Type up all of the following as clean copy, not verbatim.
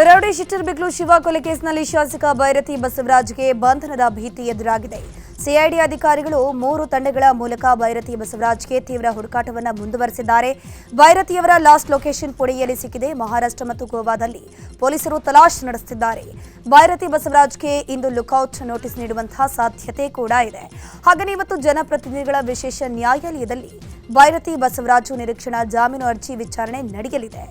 Rowdy sheeter ಬಿಗ್ಲು Shiva ಕೊಲೆ ಕೇಸ್ನಲ್ಲಿ ಶಾಸಕ ಬೈರತಿ ಬಸವರಾಜ್ಗೆ ಬಂಧನದ ಭೀತಿ ಎದುರಾಗಿದೆ. ಸಿಐಡಿ ಅಧಿಕಾರಿಗಳು 3 ತಂಡಗಳ ಮೂಲಕ ಬೈರತಿ ಬಸವರಾಜ್ಗೆ ತೀವ್ರ ಹುಡುಕಾಟವನ್ನು ಮುಂದುವರೆಸಿದ್ದಾರೆ. ಬೈರತಿಯವರ ಲಾಸ್ಟ್ ಲೊಕೇಶನ್ ಪುಣೆಯಲ್ಲಿ ಸಿಕ್ಕಿದೆ. ಮಹಾರಾಷ್ಟ್ರ ಮತ್ತು ಗೋವಾದಲ್ಲಿ ಪೊಲೀಸರು ತಲಾಶ್ ನಡೆಸುತ್ತಿದ್ದಾರೆ. ಬೈರತಿ ಬಸವರಾಜ್ಗೆ ಇಂದು ಲುಕ್ಔಟ್ ನೋಟಿಸ್ ನೀಡುವಂತಹ ಸಾಧ್ಯತೆ ಕೂಡ ಇದೆ. ಹಾಗೆಯೇ ಇವತ್ತು ಜನಪ್ರತಿನಿಧಿಗಳ ವಿಶೇಷ ನ್ಯಾಯಾಲಯದಲ್ಲಿ ಬೈರತಿ ಬಸವರಾಜು ನಿರೀಕ್ಷಣಾ ಜಾಮೀನು ಅರ್ಜಿ ವಿಚಾರಣೆ ನಡೆಯಲಿದೆ.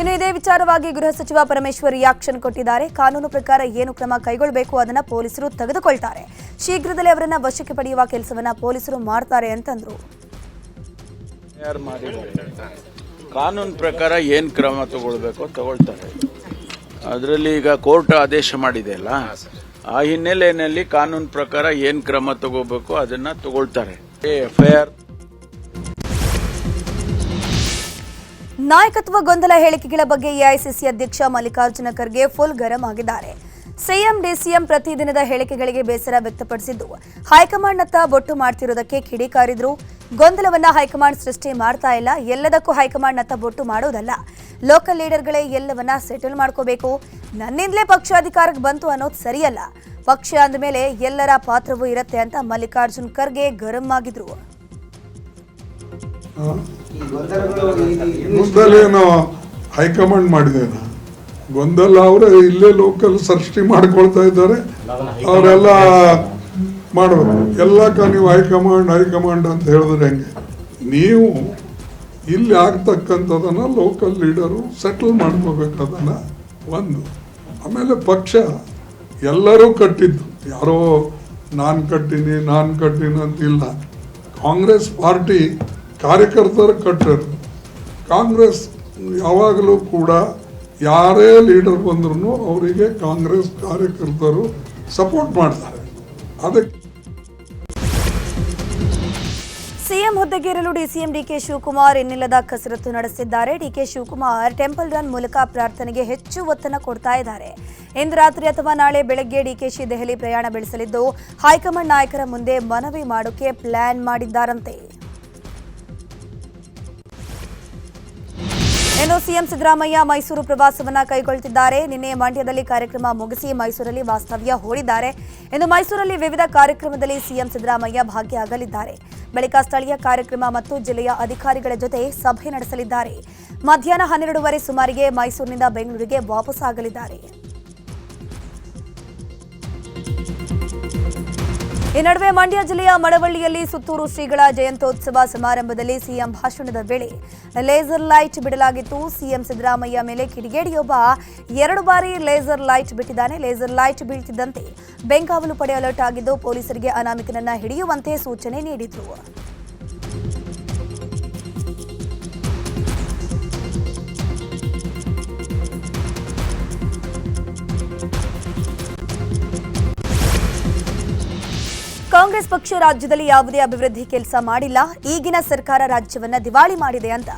ಇನ್ನು ಇದೇ ವಿಚಾರವಾಗಿ ಗೃಹ ಸಚಿವ ಪರಮೇಶ್ವರ್ ರಿಯಾಕ್ಷನ್ ಕೊಟ್ಟಿದ್ದಾರೆ. ಕಾನೂನು ಪ್ರಕಾರ ಏನು ಕ್ರಮ ಕೈಗೊಳ್ಳಬೇಕು ಅದನ್ನು ಪೊಲೀಸರು ತೆಗೆದುಕೊಳ್ತಾರೆ. ಶೀಘ್ರದಲ್ಲೇ ಅವರನ್ನ ವಶಕ್ಕೆ ಪಡೆಯುವ ಕೆಲಸವನ್ನ ಪೊಲೀಸರು ಮಾಡ್ತಾರೆ ಅಂತಂದ್ರು. ಕಾನೂನು ಪ್ರಕಾರ ಏನು ಕ್ರಮ ತಗೊಳ್ಬೇಕು ತಗೊಳ್ತಾರೆ. ಅದರಲ್ಲಿ ಈಗ ಕೋರ್ಟ್ ಆದೇಶ ಮಾಡಿದೆ ಅಲ್ಲ, ಆ ಹಿನ್ನೆಲೆಯಲ್ಲಿ ಕಾನೂನು ಪ್ರಕಾರ ಏನು ಕ್ರಮ ತಗೋಬೇಕು ಅದನ್ನ ತಗೊಳ್ತಾರೆ. ಎಫ್ಐಆರ್ ನಾಯಕತ್ವ ಗೊಂದಲ ಹೇಳಿಕೆಗಳ ಬಗ್ಗೆ ಎಐಸಿಸಿ ಅಧ್ಯಕ್ಷ ಮಲ್ಲಿಕಾರ್ಜುನ ಖರ್ಗೆ ಫುಲ್ ಗರಂ ಆಗಿದ್ದಾರೆ. ಸಿಎಂ ಡಿಸಿಎಂ ಪ್ರತಿದಿನದ ಹೇಳಿಕೆಗಳಿಗೆ ಬೇಸರ ವ್ಯಕ್ತಪಡಿಸಿದ್ದು, ಹೈಕಮಾಂಡ್ನತ್ತ ಬೊಟ್ಟು ಮಾಡ್ತಿರೋದಕ್ಕೆ ಕಿಡಿಕಾರಿದ್ರು. ಗೊಂದಲವನ್ನ ಹೈಕಮಾಂಡ್ ಸೃಷ್ಟಿ ಮಾಡ್ತಾ ಇಲ್ಲ, ಎಲ್ಲದಕ್ಕೂ ಹೈಕಮಾಂಡ್ನತ್ತ ಬೊಟ್ಟು ಮಾಡೋದಲ್ಲ. ಲೋಕಲ್ ಲೀಡರ್ಗಳೇ ಎಲ್ಲವನ್ನ ಸೆಟಲ್ ಮಾಡ್ಕೋಬೇಕು. ನನ್ನಿಂದಲೇ ಪಕ್ಷ ಅಧಿಕಾರಕ್ಕೆ ಬಂತು ಅನ್ನೋದು ಸರಿಯಲ್ಲ. ಪಕ್ಷ ಅಂದಮೇಲೆ ಎಲ್ಲರ ಪಾತ್ರವೂ ಇರುತ್ತೆ ಅಂತ ಮಲ್ಲಿಕಾರ್ಜುನ್ ಖರ್ಗೆ ಗರಂ ಆಗಿದ್ರು. ಗೊಂದಲ ಏನೋ ಹೈಕಮಾಂಡ್ ಮಾಡಿದೇನೋ ಗೊಂದಲ ಅವರೇ ಇಲ್ಲೇ ಲೋಕಲ್ ಸೃಷ್ಟಿ ಮಾಡ್ಕೊಳ್ತಾ ಇದ್ದಾರೆ. ಅವರೆಲ್ಲ ಮಾಡಬೇಕು. ಎಲ್ಲಕ್ಕ ನೀವು ಹೈಕಮಾಂಡ್ ಅಂತ ಹೇಳಿದ್ರೆ ಹೆಂಗೆ? ನೀವು ಇಲ್ಲಿ ಆಗ್ತಕ್ಕಂಥದನ್ನ ಲೋಕಲ್ ಲೀಡರು ಸೆಟಲ್ ಮಾಡ್ಕೋಬೇಕು. ಅದನ್ನ ಒಂದು. ಆಮೇಲೆ ಪಕ್ಷ ಎಲ್ಲರೂ ಕಟ್ಟಿದ್ದು, ಯಾರೋ ನಾನು ಕಟ್ಟಿನಿ ಅಂತಿಲ್ಲ. ಕಾಂಗ್ರೆಸ್ ಪಾರ್ಟಿ ಕಾರ್ಯಕರ್ತರು ಕಟ್ಟರು. ಕಾಂಗ್ರೆಸ್ ಯಾವಾಗಲೂ ಕೂಡ ಯಾರೇ ಲೀಡರ್ ಬಂದ್ರೂ ಅವರಿಗೆ ಕಾಂಗ್ರೆಸ್ ಕಾರ್ಯಕರ್ತರು ಸಪೋರ್ಟ್ ಮಾಡ್ತಾರೆ. ಅದಕ್ಕೆ ಸಿಎಂ ಹುದ್ದೆಗೇರಲು ಡಿಸಿಎಂ ಡಿಕೆ ಶಿವಕುಮಾರ್ ಇನ್ನಿಲ್ಲದ ಕಸರತ್ತು ನಡೆಸಿದ್ದಾರೆ. ಡಿಕೆ ಶಿವಕುಮಾರ್ ಟೆಂಪಲ್ ರನ್ ಮೂಲಕ ಪ್ರಾರ್ಥನೆಗೆ ಹೆಚ್ಚು ಒತ್ತನ್ನು ಕೊಡ್ತಾ ಇದ್ದಾರೆ. ಇಂದು ರಾತ್ರಿ ಅಥವಾ ನಾಳೆ ಬೆಳಗ್ಗೆ ಡಿಕೆಶಿ ದೆಹಲಿ ಪ್ರಯಾಣ ಬೆಳೆಸಲಿದ್ದು, ಹೈಕಮಾಂಡ್ ನಾಯಕರ ಮುಂದೆ ಮನವಿ ಮಾಡೋಕೆ ಪ್ಲಾನ್ ಮಾಡಿದ್ದಾರಂತೆ. ಇನ್ನು ಸಿಎಂ ಸಿದ್ದರಾಮಯ್ಯ ಮೈಸೂರು ಪ್ರವಾಸವನ್ನ ಕೈಗೊಳ್ಳುತ್ತಿದ್ದಾರೆ. ನಿನ್ನೆ ಮಂಡ್ಯದಲ್ಲಿ ಕಾರ್ಯಕ್ರಮ ಮುಗಿಸಿ ಮೈಸೂರಲ್ಲಿ ವಾಸ್ತವ್ಯ ಹೂಡಿದ್ದಾರೆ. ಇನ್ನು ಮೈಸೂರಲ್ಲಿ ವಿವಿಧ ಕಾರ್ಯಕ್ರಮದಲ್ಲಿ ಸಿಎಂ ಸಿದ್ದರಾಮಯ್ಯ ಭಾಗಿಯಾಗಲಿದ್ದಾರೆ. ಬಳಿಕ ಸ್ಥಳೀಯ ಕಾರ್ಯಕ್ರಮ ಮತ್ತು ಜಿಲ್ಲೆಯ ಅಧಿಕಾರಿಗಳ ಜೊತೆ ಸಭೆ ನಡೆಸಲಿದ್ದಾರೆ. ಮಧ್ಯಾಹ್ನ 12:30 ಸುಮಾರಿಗೆ ಮೈಸೂರಿನಿಂದ ಬೆಂಗಳೂರಿಗೆ ವಾಪಸ್ಸಾಗಲಿದ್ದಾರೆ. ಈ ನಡುವೆ ಮಂಡ್ಯ ಜಿಲ್ಲೆಯ ಮಳವಳ್ಳಿಯಲ್ಲಿ ಸುತ್ತೂರು ಶ್ರೀಗಳ ಜಯಂತ್ಯೋತ್ಸವ ಸಮಾರಂಭದಲ್ಲಿ ಸಿಎಂ ಭಾಷಣದ ವೇಳೆ ಲೇಸರ್ ಲೈಟ್ ಬಿಡಲಾಗಿತ್ತು. ಸಿಎಂ ಸಿದ್ದರಾಮಯ್ಯ ಮೇಲೆ ಕಿಡಿಗೇಡಿಯೊಬ್ಬ 2 ಬಾರಿ ಲೇಸರ್ ಲೈಟ್ ಬಿಟ್ಟಿದ್ದಾನೆ. ಲೇಸರ್ ಲೈಟ್ ಬೀಳ್ತಿದ್ದಂತೆ ಬೆಂಗಾವಲು ಪಡೆ ಅಲರ್ಟ್ ಆಗಿದ್ದು, ಪೊಲೀಸರಿಗೆ ಅನಾಮಿಕನನ್ನ ಹಿಡಿಯುವಂತೆ ಸೂಚನೆ ನೀಡಿದ್ರು. ಕಾಂಗ್ರೆಸ್ ಪಕ್ಷ ರಾಜ್ಯದಲ್ಲಿ ಯಾವುದೇ ಅಭಿವೃದ್ಧಿ ಕೆಲಸ ಮಾಡಿಲ್ಲ. ಈಗಿನ ಸರ್ಕಾರ ರಾಜ್ಯವನ್ನ ದಿವಾಳಿ ಮಾಡಿದೆ ಅಂತ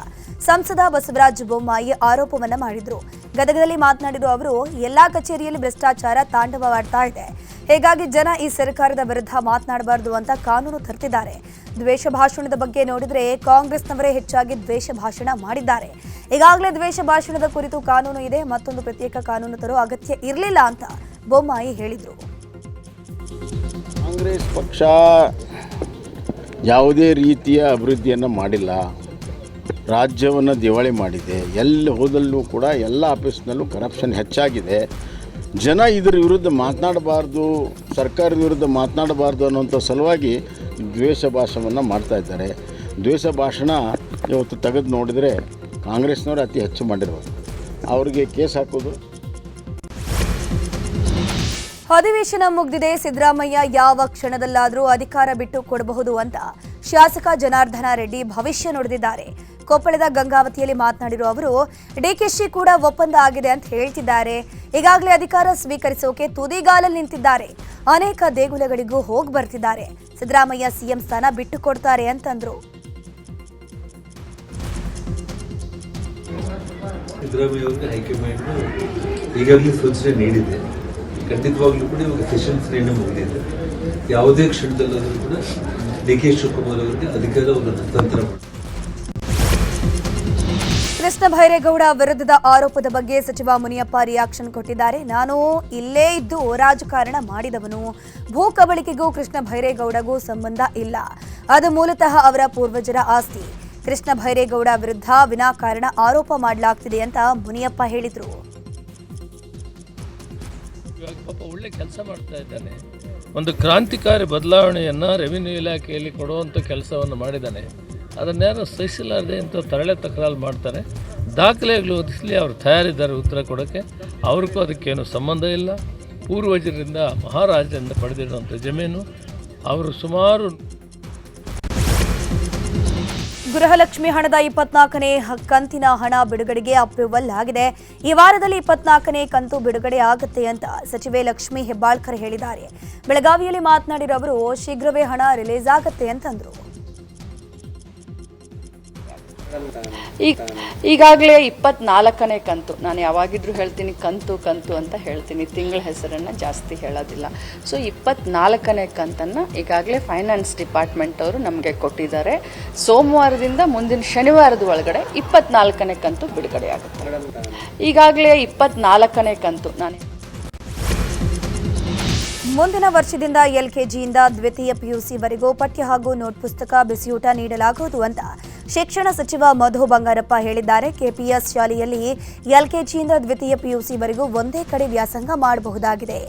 ಸಂಸದ ಬಸವರಾಜ ಬೊಮ್ಮಾಯಿ ಆರೋಪವನ್ನ ಮಾಡಿದ್ರು. ಗದಗದಲ್ಲಿ ಮಾತನಾಡಿರುವ ಅವರು, ಎಲ್ಲಾ ಕಚೇರಿಯಲ್ಲಿ ಭ್ರಷ್ಟಾಚಾರ ತಾಂಡವವಾಡ್ತಾ ಇದೆ. ಹೀಗಾಗಿ ಜನ ಈ ಸರ್ಕಾರದ ವಿರುದ್ಧ ಮಾತನಾಡಬಾರದು ಅಂತ ಕಾನೂನು ತರ್ತಿದ್ದಾರೆ. ದ್ವೇಷ ಭಾಷಣದ ಬಗ್ಗೆ ನೋಡಿದ್ರೆ ಕಾಂಗ್ರೆಸ್ನವರೇ ಹೆಚ್ಚಾಗಿ ದ್ವೇಷ ಭಾಷಣ ಮಾಡಿದ್ದಾರೆ. ಈಗಾಗಲೇ ದ್ವೇಷ ಭಾಷಣದ ಕುರಿತು ಕಾನೂನು ಇದೆ, ಮತ್ತೊಂದು ಪ್ರತ್ಯೇಕ ಕಾನೂನು ತರೋ ಅಗತ್ಯ ಇರಲಿಲ್ಲ ಅಂತ ಬೊಮ್ಮಾಯಿ ಹೇಳಿದರು. ಕಾಂಗ್ರೆಸ್ ಪಕ್ಷ ಯಾವುದೇ ರೀತಿಯ ಅಭಿವೃದ್ಧಿಯನ್ನು ಮಾಡಿಲ್ಲ. ರಾಜ್ಯವನ್ನು ದಿವಾಳಿ ಮಾಡಿದೆ. ಎಲ್ಲಿ ಹೋದಲ್ಲೂ ಕೂಡ ಎಲ್ಲ ಆಫೀಸ್ನಲ್ಲೂ ಕರಪ್ಷನ್ ಹೆಚ್ಚಾಗಿದೆ. ಜನ ಇದರ ವಿರುದ್ಧ ಮಾತನಾಡಬಾರ್ದು, ಸರ್ಕಾರದ ವಿರುದ್ಧ ಮಾತನಾಡಬಾರ್ದು ಅನ್ನೋಂಥ ಸಲುವಾಗಿ ದ್ವೇಷ ಭಾಷಣವನ್ನು ಮಾಡ್ತಾ ಇದ್ದಾರೆ. ದ್ವೇಷ ಭಾಷಣ ಇವತ್ತು ತೆಗೆದು ನೋಡಿದರೆ ಕಾಂಗ್ರೆಸ್ನವರು ಅತಿ ಹೆಚ್ಚು ಮಾಡಿರ್ಬೋದು. ಅವ್ರಿಗೆ ಕೇಸ್ ಹಾಕೋದು. ಅಧಿವೇಶನ ಮುಗಿದಿದೆ. ಸಿದ್ದರಾಮಯ್ಯ ಯಾವ ಕ್ಷಣದಲ್ಲಾದರೂ ಅಧಿಕಾರ ಬಿಟ್ಟು ಕೊಡಬಹುದು ಅಂತ ಶಾಸಕ ಜನಾರ್ದನ ರೆಡ್ಡಿ ಭವಿಷ್ಯ ನುಡಿದಿದ್ದಾರೆ. ಕೊಪ್ಪಳದ ಗಂಗಾವತಿಯಲ್ಲಿ ಮಾತನಾಡಿರುವ ಅವರು, ಡಿಕೆಶಿ ಕೂಡ ಒಪ್ಪಂದ ಆಗಿದೆ ಅಂತ ಹೇಳ್ತಿದ್ದಾರೆ. ಈಗಾಗಲೇ ಅಧಿಕಾರ ಸ್ವೀಕರಿಸೋಕೆ ತುದಿಗಾಲಲ್ಲಿ ನಿಂತಿದ್ದಾರೆ. ಅನೇಕ ದೇಗುಲಗಳಿಗೂ ಹೋಗಿ ಬರ್ತಿದ್ದಾರೆ. ಸಿದ್ದರಾಮಯ್ಯ ಸಿಎಂ ಸ್ಥಾನ ಬಿಟ್ಟು ಕೊಡ್ತಾರೆ ಅಂತಂದ್ರು. ಸಿದ್ದರಾಮಯ್ಯ ಅವರಿಗೆ ಹೈಕಮಾಂಡ್ ಈಗಾಗಲೇ ಸೂಚನೆ ನೀಡಿದೆ. ಖಂಡಿತವಾಗ್ಲೂ ಕೂಡ ಇವಾಗ ಸೆಷನ್ಸ್ ಮುಗಿದಿದೆ. ಯಾವುದೇ ಕ್ಷಣದಲ್ಲಾದರೂ ಕೂಡ ಡಿ ಕೆ ಶಿವಕುಮಾರ್ ಅವರಿಗೆ ಅಧಿಕಾರವನ್ನು ಹಸ್ತಾಂತರ ಮಾಡಿ ಕೃಷ್ಣ ಬೈರೇಗೌಡ ವಿರುದ್ಧದ ಆರೋಪದ ಬಗ್ಗೆ ಸಚಿವ ಮುನಿಯಪ್ಪ ರಿಯಾಕ್ಷನ್ ಕೊಟ್ಟಿದ್ದಾರೆ. ನಾನು ಇಲ್ಲೇ ಇದ್ದು ರಾಜಕಾರಣ ಮಾಡಿದವನು. ಭೂ ಕಬಳಿಕೆಗೂ ಕೃಷ್ಣ ಬೈರೇಗೌಡಗೂ ಸಂಬಂಧ ಇಲ್ಲ. ಅದು ಮೂಲತಃ ಅವರ ಪೂರ್ವಜರ ಆಸ್ತಿ. ಕೃಷ್ಣ ಬೈರೇಗೌಡ ವಿರುದ್ಧ ವಿನಾಕಾರಣ ಆರೋಪ ಮಾಡಲಾಗ್ತಿದೆ ಅಂತ ಮುನಿಯಪ್ಪ ಹೇಳಿದರು. ಇವಾಗ ಪಾಪ ಒಳ್ಳೆ ಕೆಲಸ ಮಾಡ್ತಾ ಇದ್ದಾನೆ. ಒಂದು ಕ್ರಾಂತಿಕಾರಿ ಬದಲಾವಣೆಯನ್ನು ರೆವಿನ್ಯೂ ಇಲಾಖೆಯಲ್ಲಿ ಕೊಡುವಂಥ ಕೆಲಸವನ್ನು ಮಾಡಿದ್ದಾನೆ. ಅದನ್ನ್ಯಾರು ಸಹಿಸಲಾರದೆ ಅಂತ ತರಳೆ ತಕರಾರು ಮಾಡ್ತಾರೆ. ದಾಖಲೆಗಳು ಒದಗಿಸಲಿ, ಅವರು ತಯಾರಿದ್ದಾರೆ ಉತ್ತರ ಕೊಡೋಕ್ಕೆ. ಅವ್ರಿಗೂ ಅದಕ್ಕೇನು ಸಂಬಂಧ ಇಲ್ಲ. ಪೂರ್ವಜರಿಂದ ಮಹಾರಾಜರಿಂದ ಪಡೆದಿರುವಂಥ ಜಮೀನು. ಅವರು ಸುಮಾರು ಗೃಹಲಕ್ಷ್ಮಿ ಹಣದ 24ನೇ ಕಂತಿನ ಹಣ ಬಿಡುಗಡೆಗೆ ಅಪ್ರೂವಲ್ ಆಗಿದೆ. ಈ ವಾರದಲ್ಲಿ 24ನೇ ಕಂತು ಬಿಡುಗಡೆ ಆಗುತ್ತೆ ಅಂತ ಸಚಿವೆ ಲಕ್ಷ್ಮಿ ಹೆಬ್ಬಾಳ್ಕರ್ ಹೇಳಿದ್ದಾರೆ. ಬೆಳಗಾವಿಯಲ್ಲಿ ಮಾತನಾಡಿರೋ ಅವರು ಶೀಘ್ರವೇ ಹಣ ರಿಲೀಸ್ ಆಗುತ್ತೆ ಅಂತಂದ್ರು. ಈಗಾಗಲೇ 24ನೇ ಕಂತು, ನಾನು ಯಾವಾಗಿದ್ರೂ ಹೇಳ್ತೀನಿ ಕಂತು ಕಂತು ಅಂತ ಹೇಳ್ತೀನಿ, ತಿಂಗಳ ಹೆಸರನ್ನು ಜಾಸ್ತಿ ಹೇಳೋದಿಲ್ಲ. ಸೊ 24ನೇ ಕಂತನ್ನು ಈಗಾಗಲೇ ಫೈನಾನ್ಸ್ ಡಿಪಾರ್ಟ್ಮೆಂಟ್ ಅವರು ನಮಗೆ ಕೊಟ್ಟಿದ್ದಾರೆ. ಸೋಮವಾರದಿಂದ ಮುಂದಿನ ಶನಿವಾರದ ಒಳಗಡೆ 24ನೇ ಕಂತು ಬಿಡುಗಡೆ ಆಗುತ್ತೆ. ಈಗಾಗಲೇ 24ನೇ ಕಂತು ಮುಂದಿನ ವರ್ಷದಿಂದ ಎಲ್ಕೆಜಿಯಿಂದ ದ್ವಿತೀಯ ಪಿಯುಸಿವರೆಗೂ ಪಠ್ಯ ಹಾಗೂ ನೋಟ್ ಪುಸ್ತಕ ಬಿಸಿಯೂಟ ನೀಡಲಾಗುವುದು ಅಂತ ಶಿಕ್ಷಣ ಸಚಿವ ಮಧು ಬಂಗಾರಪ್ಪ ಹೇಳಿದ್ದಾರೆ. ಕೆಪಿಎಸ್ ಶಾಲೆಯಲ್ಲಿ ಎಲ್ಕೆಜಿಯಿಂದ ದ್ವಿತೀಯ ಪಿಯುಸಿವರೆಗೂ ಒಂದೇ ಕಡೆ ವ್ಯಾಸಂಗ ಮಾಡಬಹುದಾಗಿದೆ.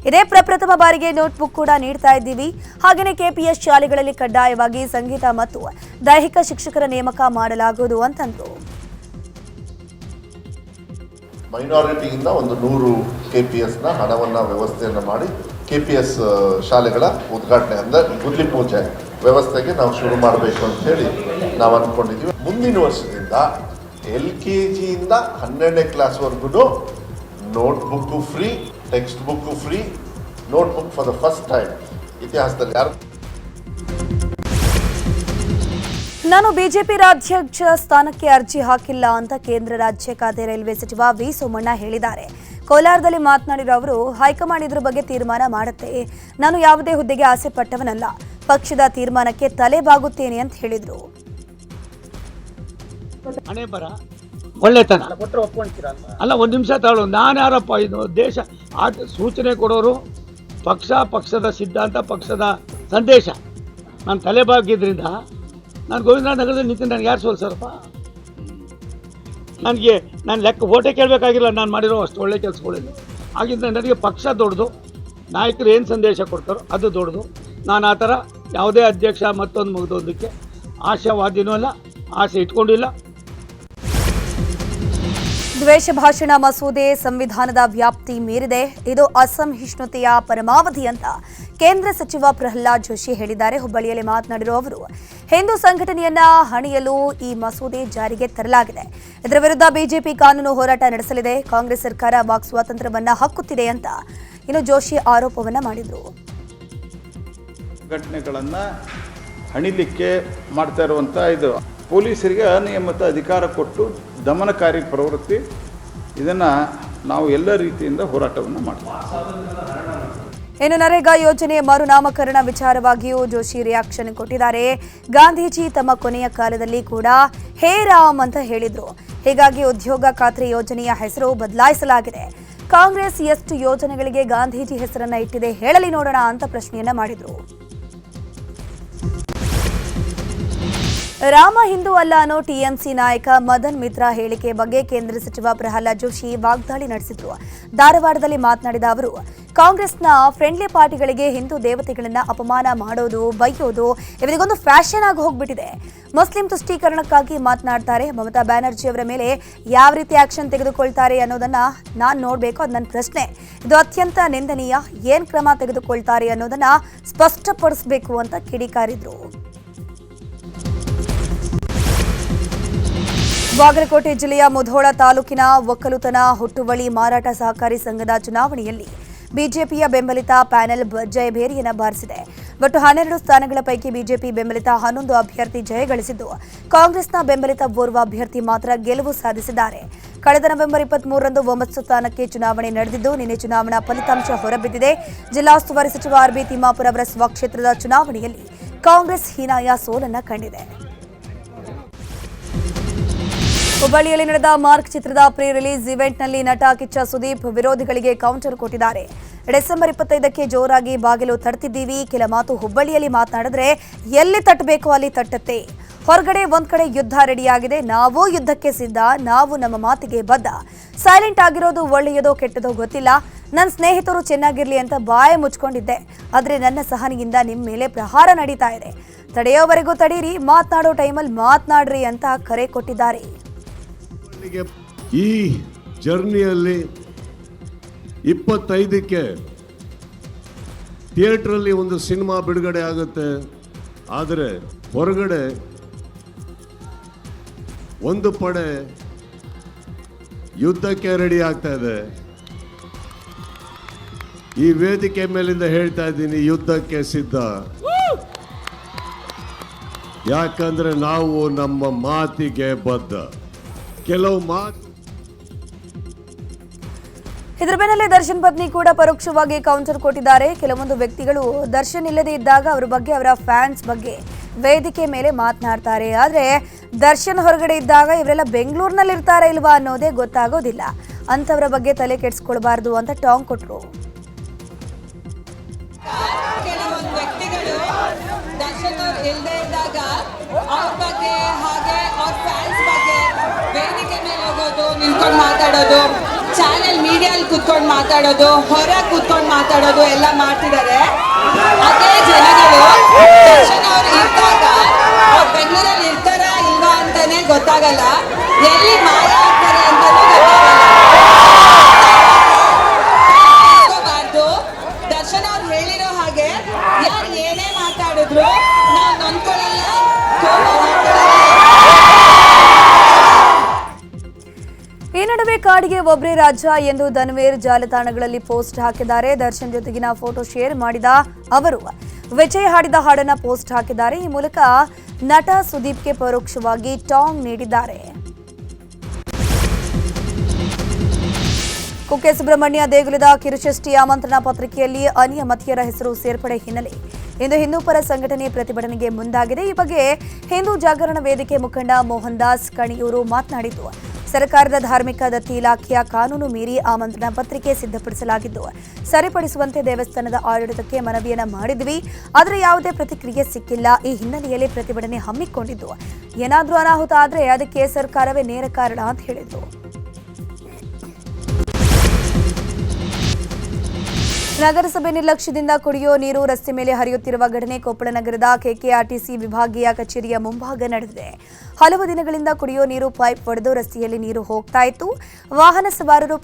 ಇದೇ ಪ್ರಪ್ರಥಮ ಬಾರಿಗೆ ನೋಟ್ಬುಕ್ ಕೂಡ ನೀಡ್ತಾ ಇದ್ದೀವಿ. ಹಾಗೆಯೇ ಕೆಪಿಎಸ್ ಶಾಲೆಗಳಲ್ಲಿ ಕಡ್ಡಾಯವಾಗಿ ಸಂಗೀತ ಮತ್ತು ದೈಹಿಕ ಶಿಕ್ಷಕರ ನೇಮಕ ಮಾಡಲಾಗುವುದು ಅಂತಂದ್ರು. ಮೈನಾರಿಟಿಯಿಂದ ಒಂದು 100 KPSನ ಹಣವನ್ನು ವ್ಯವಸ್ಥೆಯನ್ನು ಮಾಡಿ KPS ಶಾಲೆಗಳ ಉದ್ಘಾಟನೆ ಅಂದರೆ ಗುದ್ಲಿ ಪೂಜೆ ವ್ಯವಸ್ಥೆಗೆ ನಾವು ಶುರು ಮಾಡಬೇಕು ಅಂತ ಹೇಳಿ ನಾವು ಅಂದ್ಕೊಂಡಿದ್ದೀವಿ. ಮುಂದಿನ ವರ್ಷದಿಂದ LKGಯಿಂದ 12ನೇ ಕ್ಲಾಸ್ವರೆಗೂ notebook free, textbook free, notebook for the first time ಇತಿಹಾಸದಲ್ಲಿ ಯಾರು. ನಾನು ಬಿಜೆಪಿ ರಾಜ್ಯಾಧ್ಯಕ್ಷ ಸ್ಥಾನಕ್ಕೆ ಅರ್ಜಿ ಹಾಕಿಲ್ಲ ಅಂತ ಕೇಂದ್ರ ರಾಜ್ಯ ಖಾತೆ ರೈಲ್ವೆ ಸಚಿವ ವಿ ಸೋಮಣ್ಣ ಹೇಳಿದ್ದಾರೆ. ಕೋಲಾರದಲ್ಲಿ ಮಾತನಾಡಿರೋ ಅವರು ಹೈಕಮಾಂಡ್ ಇದ್ರ ಬಗ್ಗೆ ತೀರ್ಮಾನ ಮಾಡುತ್ತೆ. ನಾನು ಯಾವುದೇ ಹುದ್ದೆಗೆ ಆಸೆ ಪಟ್ಟವನಲ್ಲ. ಪಕ್ಷದ ತೀರ್ಮಾನಕ್ಕೆ ತಲೆ ಬಾಗುತ್ತೇನೆ ಅಂತ ಹೇಳಿದ್ರು. ಹಣೆ ಬರ ಒಳ್ಳೆತನ ಅಲ್ಲ, ಒಂದು ನಿಮಿಷ ತಾಳು. ನಾನು ಯಾರಪ್ಪ, ಇದು ದೇಶ ಸೂಚನೆ ಕೊಡೋರು ಪಕ್ಷದ ಸಿದ್ಧಾಂತ, ಪಕ್ಷದ ಸಂದೇಶ. ನಾನು ತಲೆ ಬಾಗಿದ್ರಿಂದ ನಾನು ಗೋವಿಂದರಾಜ ನಗರದಲ್ಲಿ ನಿಂತು ನನಗೆ ಯಾರು ಸೋಲ್ಸಾರಪ್ಪ? ನಾನು ಲೆಕ್ಕ ಓಟೆ ಕೇಳಬೇಕಾಗಿಲ್ಲ. ನಾನು ಮಾಡಿರೋ ಅಷ್ಟು ಒಳ್ಳೆ ಕೆಲಸಗಳಿಲ್ಲ. ಆಗಿಂದ ನನಗೆ ಪಕ್ಷ ದೊಡ್ಡದು, ನಾಯಕರು ಏನು ಸಂದೇಶ ಕೊಡ್ತಾರೋ ಅದು ದೊಡ್ಡದು. ನಾನು ಆ ಥರ ಯಾವುದೇ ಅಧ್ಯಕ್ಷ ಮತ್ತೊಂದು ಮುಗಿದೋದಕ್ಕೆ ಆಶಾವಾದಿನೂ ಅಲ್ಲ, ಆಸೆ ಇಟ್ಕೊಂಡಿಲ್ಲ. ದ್ವೇಷ ಭಾಷಣ ಮಸೂದೆ ಸಂವಿಧಾನದ ವ್ಯಾಪ್ತಿ ಮೀರಿದೆ. ಇದು ಅಸಹಿಷ್ಣುತೆಯ ಪರಮಾವಧಿ ಅಂತ ಕೇಂದ್ರ ಸಚಿವ ಪ್ರಹ್ಲಾದ್ ಜೋಶಿ ಹೇಳಿದ್ದಾರೆ. ಹುಬ್ಬಳ್ಳಿಯಲ್ಲಿ ಮಾತನಾಡಿರುವ ಅವರು ಹಿಂದೂ ಸಂಘಟನೆಯನ್ನ ಹಣಿಯಲು ಈ ಮಸೂದೆ ಜಾರಿಗೆ ತರಲಾಗಿದೆ. ಇದರ ವಿರುದ್ಧ ಬಿಜೆಪಿ ಕಾನೂನು ಹೋರಾಟ ನಡೆಸಲಿದೆ. ಕಾಂಗ್ರೆಸ್ ಸರ್ಕಾರ ವಾಕ್ ಸ್ವಾತಂತ್ರ್ಯವನ್ನ ಹಕ್ಕುತ್ತಿದೆ ಅಂತ ಇನ್ನು ಜೋಶಿ ಆರೋಪವನ್ನ ಮಾಡಿದರು. ಘಟನೆಗಳನ್ನು ಹಣಿಲಿಕ್ಕೆ ಮಾಡ್ತಾ ಇರುವಂಥ ಇದು ಪೊಲೀಸರಿಗೆ ಅನಿಯಮಿತ ಅಧಿಕಾರ ಕೊಟ್ಟು ದಮನಕಾರಿ ಪ್ರವೃತ್ತಿ. ಇದನ್ನು ನಾವು ಎಲ್ಲ ರೀತಿಯಿಂದ ಹೋರಾಟವನ್ನು ಮಾಡ್ತೀವಿ. ಇನ್ನು ನರೇಗಾ ಯೋಜನೆ ಮರುನಾಮಕರಣ ವಿಚಾರವಾಗಿಯೂ ಜೋಶಿ ರಿಯಾಕ್ಷನ್ ಕೊಟ್ಟಿದ್ದಾರೆ. ಗಾಂಧೀಜಿ ತಮ್ಮ ಕೊನೆಯ ಕಾಲದಲ್ಲಿ ಕೂಡ ಹೇ ರಾಮ್ ಅಂತ ಹೇಳಿದ್ರು. ಹೀಗಾಗಿ ಉದ್ಯೋಗ ಖಾತ್ರಿ ಯೋಜನೆಯ ಹೆಸರು ಬದಲಾಯಿಸಲಾಗಿದೆ. ಕಾಂಗ್ರೆಸ್ ಎಷ್ಟು ಯೋಜನೆಗಳಿಗೆ ಗಾಂಧೀಜಿ ಹೆಸರನ್ನ ಇಟ್ಟಿದೆ ಹೇಳಲಿ ನೋಡೋಣ ಅಂತ ಪ್ರಶ್ನೆಯನ್ನ ಮಾಡಿದ್ರು. ರಾಮ ಹಿಂದೂ ಅಲ್ಲ ಅನ್ನೋ ಟಿಎಂಸಿ ನಾಯಕ ಮದನ್ ಮಿತ್ರಾ ಹೇಳಿಕೆ ಬಗ್ಗೆ ಕೇಂದ್ರ ಸಚಿವ ಪ್ರಹ್ಲಾದ್ ಜೋಶಿ ವಾಗ್ದಾಳಿ ನಡೆಸಿದ್ರು. ಧಾರವಾಡದಲ್ಲಿ ಮಾತನಾಡಿದ ಅವರು ಕಾಂಗ್ರೆಸ್ನ ಫ್ರೆಂಡ್ಲಿ ಪಾರ್ಟಿಗಳಿಗೆ ಹಿಂದೂ ದೇವತೆಗಳನ್ನ ಅಪಮಾನ ಮಾಡೋದು, ಬೈಯೋದು ಇವರಿಗೊಂದು ಫ್ಯಾಷನ್ ಆಗಿ ಹೋಗ್ಬಿಟ್ಟಿದೆ. ಮುಸ್ಲಿಂ ತುಷ್ಟೀಕರಣಕ್ಕಾಗಿ ಮಾತನಾಡ್ತಾರೆ. ಮಮತಾ ಬ್ಯಾನರ್ಜಿ ಅವರ ಮೇಲೆ ಯಾವ ರೀತಿ ಆಕ್ಷನ್ ತೆಗೆದುಕೊಳ್ತಾರೆ ಅನ್ನೋದನ್ನ ನಾನು ನೋಡಬೇಕು, ಅದು ನನ್ನ ಪ್ರಶ್ನೆ. ಇದು ಅತ್ಯಂತ ನಿಂದನೀಯ. ಏನ್ ಕ್ರಮ ತೆಗೆದುಕೊಳ್ತಾರೆ ಅನ್ನೋದನ್ನ ಸ್ಪಷ್ಟಪಡಿಸಬೇಕು ಅಂತ ಕಿಡಿಕಾರಿದ್ರು. ಬಾಗಲಕೋಟೆ ಜಿಲ್ಲೆಯ ಮುಧೋಳ ತಾಲೂಕಿನ ಒಕ್ಕಲುತನ ಹುಟ್ಟುವಳಿ ಮಾರಾಟ ಸಹಕಾರಿ ಸಂಘದ ಚುನಾವಣೆಯಲ್ಲಿ ಬಿಜೆಪಿಯ ಬೆಂಬಲಿತ ಪ್ಯಾನೆಲ್ ಜಯಭೇರಿಯನ್ನು ಬಾರಿಸಿದೆ. ಒಟ್ಟು 12 ಸ್ಥಾನಗಳ ಪೈಕಿ ಬಿಜೆಪಿ ಬೆಂಬಲಿತ 11 ಅಭ್ಯರ್ಥಿ ಜಯಗಳಿಸಿದ್ದು, ಕಾಂಗ್ರೆಸ್ನ ಬೆಂಬಲಿತ ಓರ್ವ ಅಭ್ಯರ್ಥಿ ಮಾತ್ರ ಗೆಲುವು ಸಾಧಿಸಿದ್ದಾರೆ. ಕಳೆದ ನವೆಂಬರ್ 23ರಂದು 9 ಸ್ಥಾನಕ್ಕೆ ಚುನಾವಣೆ ನಡೆದಿದ್ದು, ನಿನ್ನೆ ಚುನಾವಣಾ ಫಲಿತಾಂಶ ಹೊರಬಿದ್ದಿದೆ. ಜಿಲ್ಲಾ ಉಸ್ತುವಾರಿ ಸಚಿವ ಆರ್.ಬಿ. ತಿಮ್ಮಾಪುರ ಅವರ ಸ್ವಕ್ಷೇತ್ರದ ಚುನಾವಣೆಯಲ್ಲಿ ಕಾಂಗ್ರೆಸ್ ಹೀನಾಯ ಸೋಲನ್ನ ಕಂಡಿದೆ. ಹುಬ್ಬಳ್ಳಿಯಲ್ಲಿ ನಡೆದ ಮಾರ್ಕ್ ಚಿತ್ರದ ಪ್ರೀ ರಿಲೀಸ್ ಇವೆಂಟ್ನಲ್ಲಿ ನಟ ಕಿಚ್ಚ ಸುದೀಪ್ ವಿರೋಧಿಗಳಿಗೆ ಕೌಂಟರ್ ಕೊಟ್ಟಿದ್ದಾರೆ. ಡಿಸೆಂಬರ್ 25ಕ್ಕೆ ಜೋರಾಗಿ ಬಾಗಿಲು ತಡ್ತಿದ್ದೀವಿ, ಕೆಲ ಮಾತು ಹುಬ್ಬಳ್ಳಿಯಲ್ಲಿ ಮಾತನಾಡಿದ್ರೆ ಎಲ್ಲಿ ತಟ್ಟಬೇಕೋ ಅಲ್ಲಿ ತಟ್ಟತ್ತೆ. ಹೊರಗಡೆ ಒಂದ್ ಕಡೆ ಯುದ್ಧ ರೆಡಿಯಾಗಿದೆ, ನಾವು ಯುದ್ಧಕ್ಕೆ ಸಿದ್ಧ, ನಾವು ನಮ್ಮ ಮಾತಿಗೆ ಬದ್ಧ. ಸೈಲೆಂಟ್ ಆಗಿರೋದು ಒಳ್ಳೆಯದೋ ಕೆಟ್ಟದೋ ಗೊತ್ತಿಲ್ಲ. ನನ್ನ ಸ್ನೇಹಿತರು ಚೆನ್ನಾಗಿರ್ಲಿ ಅಂತ ಬಾಯಿ ಮುಚ್ಕೊಂಡಿದ್ದೆ, ಆದ್ರೆ ನನ್ನ ಸಹನೆಯಿಂದ ನಿಮ್ಮ ಮೇಲೆ ಪ್ರಹಾರ ನಡೀತಾ ಇದೆ. ತಡೆಯೋವರೆಗೂ ತಡೀರಿ, ಮಾತನಾಡೋ ಟೈಮಲ್ಲಿ ಮಾತನಾಡ್ರಿ ಅಂತ ಕರೆ ಕೊಟ್ಟಿದ್ದಾರೆ. ಈ ಜರ್ನಿಯಲ್ಲಿ 25ಕ್ಕೆ ಥಿಯೇಟ್ರಲ್ಲಿ ಒಂದು ಸಿನಿಮಾ ಬಿಡುಗಡೆ ಆಗುತ್ತೆ. ಆದರೆ ಹೊರಗಡೆ ಒಂದು ಪಡೆ ಯುದ್ಧಕ್ಕೆ ರೆಡಿ ಆಗ್ತಾ ಇದೆ. ಈ ವೇದಿಕೆ ಮೇಲಿಂದ ಹೇಳ್ತಾ ಇದ್ದೀನಿ, ಯುದ್ಧಕ್ಕೆ ಸಿದ್ಧ. ಯಾಕಂದ್ರೆ ನಾವು ನಮ್ಮ ಮಾತಿಗೆ ಬದ್ಧ. ಕೆಲವು ಮಾತು ಇದರ ಬೆನ್ನಲ್ಲೇ ದರ್ಶನ್ ಪತ್ನಿ ಕೂಡ ಪರೋಕ್ಷವಾಗಿ ಕೌಂಟರ್ ಕೊಟ್ಟಿದ್ದಾರೆ. ಕೆಲವೊಂದು ವ್ಯಕ್ತಿಗಳು ದರ್ಶನ್ ಇಲ್ಲದೆ ಇದ್ದಾಗ ಅವರ ಬಗ್ಗೆ, ಅವರ ಫ್ಯಾನ್ಸ್ ಬಗ್ಗೆ ವೇದಿಕೆ ಮೇಲೆ ಮಾತನಾಡ್ತಾರೆ. ಆದರೆ ದರ್ಶನ್ ಹೊರಗಡೆ ಇದ್ದಾಗ ಇವರೆಲ್ಲ ಬೆಂಗಳೂರಿನಲ್ಲಿ ಇರ್ತಾರಾ ಇಲ್ವಾ ಅನ್ನೋದೇ ಗೊತ್ತಾಗೋದಿಲ್ಲ. ಅಂಥವರ ಬಗ್ಗೆ ತಲೆ ಕೆಡಿಸ್ಕೊಳ್ಬಾರ್ದು ಅಂತ ಟಾಂಗ್ ಕೊಟ್ಟರು. ಕೆಲವೊಂದು ವ್ಯಕ್ತಿಗಳು ದರ್ಶನ್ ಅವ್ರು ಇಲ್ಲದೆ ಇದ್ದಾಗ ಅವ್ರ ಬಗ್ಗೆ ಹಾಗೆ ಅವ್ರ ಫ್ಯಾನ್ಸ್ ಬಗ್ಗೆ ವೇದಿಕೆ ಮೇಲೆ ಹೋಗೋದು, ನಿಂತ್ಕೊಂಡು ಮಾತಾಡೋದು, ಚಾನೆಲ್ ಮೀಡಿಯಲ್ಲಿ ಕೂತ್ಕೊಂಡು ಮಾತಾಡೋದು, ಹೊರ ಕೂತ್ಕೊಂಡು ಮಾತಾಡೋದು ಎಲ್ಲ ಮಾಡ್ತಿದ್ದಾರೆ. ಅದೇ ಜನಗಳು ದರ್ಶನ್ ಅವ್ರು ಇದ್ದಾಗ ಅವ್ರು ಬೆಂಗಳೂರಲ್ಲಿ ಇರ್ತಾರಾ ಇಲ್ವಾ ಅಂತಾನೆ ಗೊತ್ತಾಗಲ್ಲ, ಎಲ್ಲಿ ಮಾಯ ಆಗ್ತಾರೆ ಅಂತಾನೂ ಗೊತ್ತಾಗಲ್ಲ. ದರ್ಶನ್ ಅವ್ರು ಹೇಳಿರೋ ಹಾಗೆ ಯಾರು ಏನೇ ಮಾತಾಡಿದ್ರು ನಾವು ನೊಂದ್ಕೊಳ್ಳಲ್ಲ. ಈ ನಡುವೆ ಕಾಡಿಗೆ ಒಬ್ಬರೇ ರಾಜ ಎಂದು ಧನ್ವೀರ್ ಜಾಲತಾಣಗಳಲ್ಲಿ ಪೋಸ್ಟ್ ಹಾಕಿದ್ದಾರೆ. ದರ್ಶನ್ ಜೊತೆಗಿನ ಫೋಟೋ ಶೇರ್ ಮಾಡಿದ ಅವರು ವಿಜಯ್ ಹಾಡಿದ ಹಾಡನ್ನ ಪೋಸ್ಟ್ ಹಾಕಿದ್ದಾರೆ. ಈ ಮೂಲಕ ನಟ ಸುದೀಪ್ಗೆ ಪರೋಕ್ಷವಾಗಿ ಟಾಂಗ್ ನೀಡಿದ್ದಾರೆ. ಕುಕ್ಕೆ ಸುಬ್ರಹ್ಮಣ್ಯ ದೇಗುಲದ ಕಿರುಷಷ್ಠಿ ಆಮಂತ್ರಣ ಪತ್ರಿಕೆಯಲ್ಲಿ ಅನಿಯಮಿತರ ಹೆಸರು ಸೇರ್ಪಡೆ ಹಿನ್ನೆಲೆ ಇಂದು ಹಿಂದೂ ಪರ ಸಂಘಟನೆ ಪ್ರತಿಭಟನೆಗೆ ಮುಂದಾಗಿದೆ. ಈ ಬಗ್ಗೆ ಹಿಂದೂ ಜಾಗರಣ ವೇದಿಕೆ ಮುಖಂಡ ಮೋಹನ್ ದಾಸ್ ಕಣಿಯೂರು ಮಾತನಾಡಿದ್ದು, ಸರ್ಕಾರದ ಧಾರ್ಮಿಕ ದತ್ತಿ ಇಲಾಖೆಯ ಕಾನೂನು ಮೀರಿ ಆಮಂತ್ರಣ ಪತ್ರಿಕೆ ಸಿದ್ಧಪಡಿಸಲಾಗಿದ್ದು, ಸರಿಪಡಿಸುವಂತೆ ದೇವಸ್ಥಾನದ ಆಡಳಿತಕ್ಕೆ ಮನವಿಯನ್ನ ಮಾಡಿದ್ವಿ, ಆದರೆ ಯಾವುದೇ ಪ್ರತಿಕ್ರಿಯೆ ಸಿಕ್ಕಿಲ್ಲ. ಈ ಹಿನ್ನೆಲೆಯಲ್ಲಿ ಪ್ರತಿಭಟನೆ ಹಮ್ಮಿಕೊಂಡಿದ್ದು, ಏನಾದರೂ ಅನಾಹುತ ಆದರೆ ಅದಕ್ಕೆ ಸರ್ಕಾರವೇ ನೇರ ಕಾರಣ ಅಂತ ಹೇಳಿದ್ರು. ನಗರಸಭೆ ನಿರ್ಲಕ್ಷ್ಯದಿಂದ ಕುಡಿಯೋ ನೀರು ರಸ್ತೆ ಮೇಲೆ ಹರಿಯುತ್ತಿರುವ ಘಟನೆ ಕೊಪ್ಪಳ ನಗರದ ಕೆಕೆಆರ್ಟಿಸಿ ವಿಭಾಗೀಯ ಕಚೇರಿಯ ಮುಂಭಾಗ ನಡೆದಿದೆ. ಹಲವು ದಿನಗಳಿಂದ ಕುಡಿಯೋ ನೀರು ಪೈಪ್ ಒಡೆದು ರಸ್ತೆಯಲ್ಲಿ ನೀರು ಹೋಗ್ತಾ ಇತ್ತು. ವಾಹನ ಸವಾರರು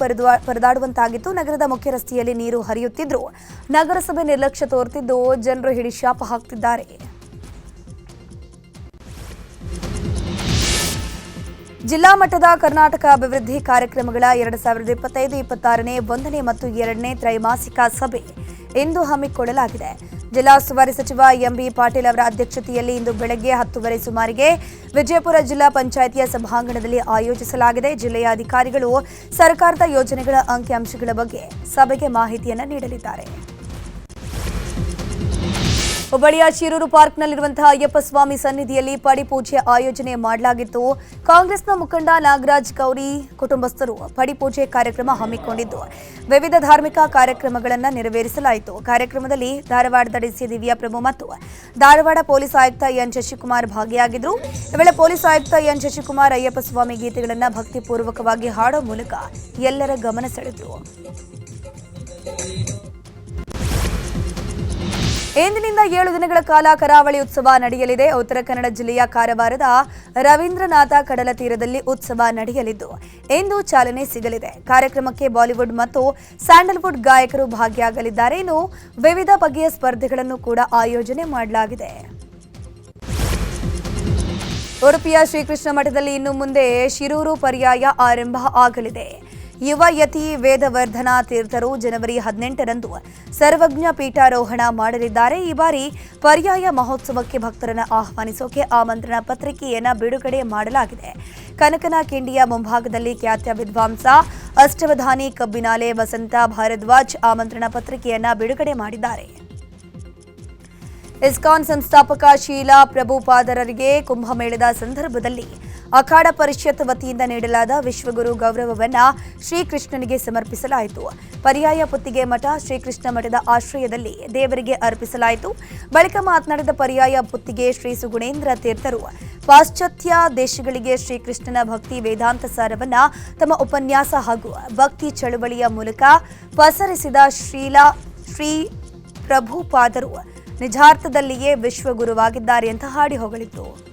ಪರದಾಡುವಂತಾಗಿತ್ತು. ನಗರದ ಮುಖ್ಯ ರಸ್ತೆಯಲ್ಲಿ ನೀರು ಹರಿಯುತ್ತಿದ್ರು. ನಗರಸಭೆ ನಿರ್ಲಕ್ಷ್ಯ ತೋರುತ್ತಿದ್ದು ಜನರು ಹಿಡಿಶಾಪ ಹಾಕ್ತಿದ್ದಾರೆ. ಜಿಲ್ಲಾ ಮಟ್ಟದ ಕರ್ನಾಟಕ ಅಭಿವೃದ್ಧಿ ಕಾರ್ಯಕ್ರಮಗಳ 2025-26ನೇ 1ನೇ ಮತ್ತು 2ನೇ ತ್ರೈಮಾಸಿಕ ಸಭೆ ಇಂದು ಹಮ್ಮಿಕೊಳ್ಳಲಾಗಿದೆ. ಜಿಲ್ಲಾ ಉಸ್ತುವಾರಿ ಸಚಿವ ಎಂಬಿ ಪಾಟೀಲ್ ಅವರ ಅಧ್ಯಕ್ಷತೆಯಲ್ಲಿ ಇಂದು ಬೆಳಗ್ಗೆ 10:30 ಸುಮಾರಿಗೆ ವಿಜಯಪುರ ಜಿಲ್ಲಾ ಪಂಚಾಯಿತಿಯ ಸಭಾಂಗಣದಲ್ಲಿ ಆಯೋಜಿಸಲಾಗಿದೆ. ಜಿಲ್ಲೆಯ ಅಧಿಕಾರಿಗಳು ಸರ್ಕಾರದ ಯೋಜನೆಗಳ ಅಂಕಿಅಂಶಗಳ ಬಗ್ಗೆ ಸಭೆಗೆ ಮಾಹಿತಿಯನ್ನು ನೀಡಲಿದ್ದಾರೆ. ಹುಬ್ಬಳ್ಳಿಯ ಶಿರೂರು ಪಾರ್ಕ್ನಲ್ಲಿರುವಂತಹ ಅಯ್ಯಪ್ಪ ಸ್ವಾಮಿ ಸನ್ನಿಧಿಯಲ್ಲಿ ಪಡಿಪೂಜೆ ಆಯೋಜನೆ ಮಾಡಲಾಗಿತ್ತು. ಕಾಂಗ್ರೆಸ್ನ ಮುಖಂಡ ನಾಗರಾಜ್ ಕೌರಿ ಕುಟುಂಬಸ್ಥರು ಪಡಿಪೂಜೆ ಕಾರ್ಯಕ್ರಮ ಹಮ್ಮಿಕೊಂಡಿದ್ದು, ವಿವಿಧ ಧಾರ್ಮಿಕ ಕಾರ್ಯಕ್ರಮಗಳನ್ನು ನೆರವೇರಿಸಲಾಯಿತು. ಕಾರ್ಯಕ್ರಮದಲ್ಲಿ ಧಾರವಾಡದ ಡಿಸಿ ದಿವ್ಯಾ ಪ್ರಭು ಮತ್ತು ಧಾರವಾಡ ಪೊಲೀಸ್ ಆಯುಕ್ತ ಎನ್ ಶಶಿಕುಮಾರ್ ಭಾಗಿಯಾಗಿದ್ದರು. ಈ ವೇಳೆ ಪೊಲೀಸ್ ಆಯುಕ್ತ ಎನ್ ಶಶಿಕುಮಾರ್ ಅಯ್ಯಪ್ಪ ಸ್ವಾಮಿ ಗೀತೆಗಳನ್ನು ಭಕ್ತಿಪೂರ್ವಕವಾಗಿ ಹಾಡೋ ಮೂಲಕ ಎಲ್ಲರ ಗಮನ ಸೆಳೆದರು. ಇಂದಿನಿಂದ 7 ದಿನಗಳ ಕಾಲ ಕರಾವಳಿ ಉತ್ಸವ ನಡೆಯಲಿದೆ. ಉತ್ತರ ಕನ್ನಡ ಜಿಲ್ಲೆಯ ಕಾರವಾರದ ರವೀಂದ್ರನಾಥ ಕಡಲ ತೀರದಲ್ಲಿ ಉತ್ಸವ ನಡೆಯಲಿದ್ದು, ಇಂದು ಚಾಲನೆ ಸಿಗಲಿದೆ. ಕಾರ್ಯಕ್ರಮಕ್ಕೆ ಬಾಲಿವುಡ್ ಮತ್ತು ಸ್ಯಾಂಡಲ್ವುಡ್ ಗಾಯಕರು ಭಾಗಿಯಾಗಲಿದ್ದಾರೆ. ಇನ್ನು ವಿವಿಧ ಬಗೆಯ ಸ್ಪರ್ಧೆಗಳನ್ನು ಕೂಡ ಆಯೋಜನೆ ಮಾಡಲಾಗಿದೆ. ಉಡುಪಿಯ ಶ್ರೀಕೃಷ್ಣ ಮಠದಲ್ಲಿ ಇನ್ನು ಮುಂದೆ ಶಿರೂರು ಪರ್ಯಾಯ ಆರಂಭ ಆಗಲಿದೆ. ಯುವ ಯತಿ ವೇದವರ್ಧನ ತೀರ್ಥರು ಜನವರಿ 18ರಂದು ಸರ್ವಜ್ಞ ಪೀಠಾರೋಹಣ ಮಾಡಲಿದ್ದಾರೆ. ಈ ಬಾರಿ ಪರ್ಯಾಯ ಮಹೋತ್ಸವಕ್ಕೆ ಭಕ್ತರನ್ನು ಆಹ್ವಾನಿಸೋಕೆ ಆಮಂತ್ರಣ ಪತ್ರಿಕೆಯನ್ನು ಬಿಡುಗಡೆ ಮಾಡಲಾಗಿದೆ. ಕನಕನ ಕಿಂಡಿಯ ಮುಂಭಾಗದಲ್ಲಿ ಖ್ಯಾತ ವಿದ್ವಾಂಸ ಅಷ್ಟವಧಾನಿ ಕಬ್ಬಿನಾಲೆ ವಸಂತ ಭಾರದ್ವಾಜ್ ಆಮಂತ್ರಣ ಪತ್ರಿಕೆಯನ್ನು ಬಿಡುಗಡೆ ಮಾಡಿದ್ದಾರೆ. ಇಸ್ಕಾನ್ ಸಂಸ್ಥಾಪಕ ಶೀಲಾ ಪ್ರಭುಪಾದರಿಗೆ ಕುಂಭಮೇಳದ ಸಂದರ್ಭದಲ್ಲಿ ಅಖಾಡ ಪರಿಷತ್ ವತಿಯಿಂದ ನೀಡಲಾದ ವಿಶ್ವಗುರು ಗೌರವವನ್ನ ಶ್ರೀಕೃಷ್ಣನಿಗೆ ಸಮರ್ಪಿಸಲಾಯಿತು. ಪರ್ಯಾಯ ಪುತ್ತಿಗೆ ಮಠ ಶ್ರೀಕೃಷ್ಣ ಮಠದ ಆಶ್ರಯದಲ್ಲಿ ದೇವರಿಗೆ ಅರ್ಪಿಸಲಾಯಿತು. ಬಳಿಕ ಮಾತನಾಡಿದ ಪರ್ಯಾಯ ಪುತ್ತಿಗೆ ಶ್ರೀ ಸುಗುಣೇಂದ್ರ ತೀರ್ಥರು ಪಾಶ್ಚಾತ್ಯ ದೇಶಗಳಿಗೆ ಶ್ರೀಕೃಷ್ಣನ ಭಕ್ತಿ ವೇದಾಂತ ಸಾರವನ್ನ ತಮ್ಮ ಉಪನ್ಯಾಸ ಹಾಗೂ ಭಕ್ತಿ ಚಳುವಳಿಯ ಮೂಲಕ ಪಸರಿಸಿದ ಶ್ರೀ ಪ್ರಭುಪಾದರು ನಿಜಾರ್ಥದಲ್ಲಿಯೇ ವಿಶ್ವಗುರುವಾಗಿದ್ದಾರೆ ಅಂತ ಹಾಡಿ ಹೊಗಳಿತು.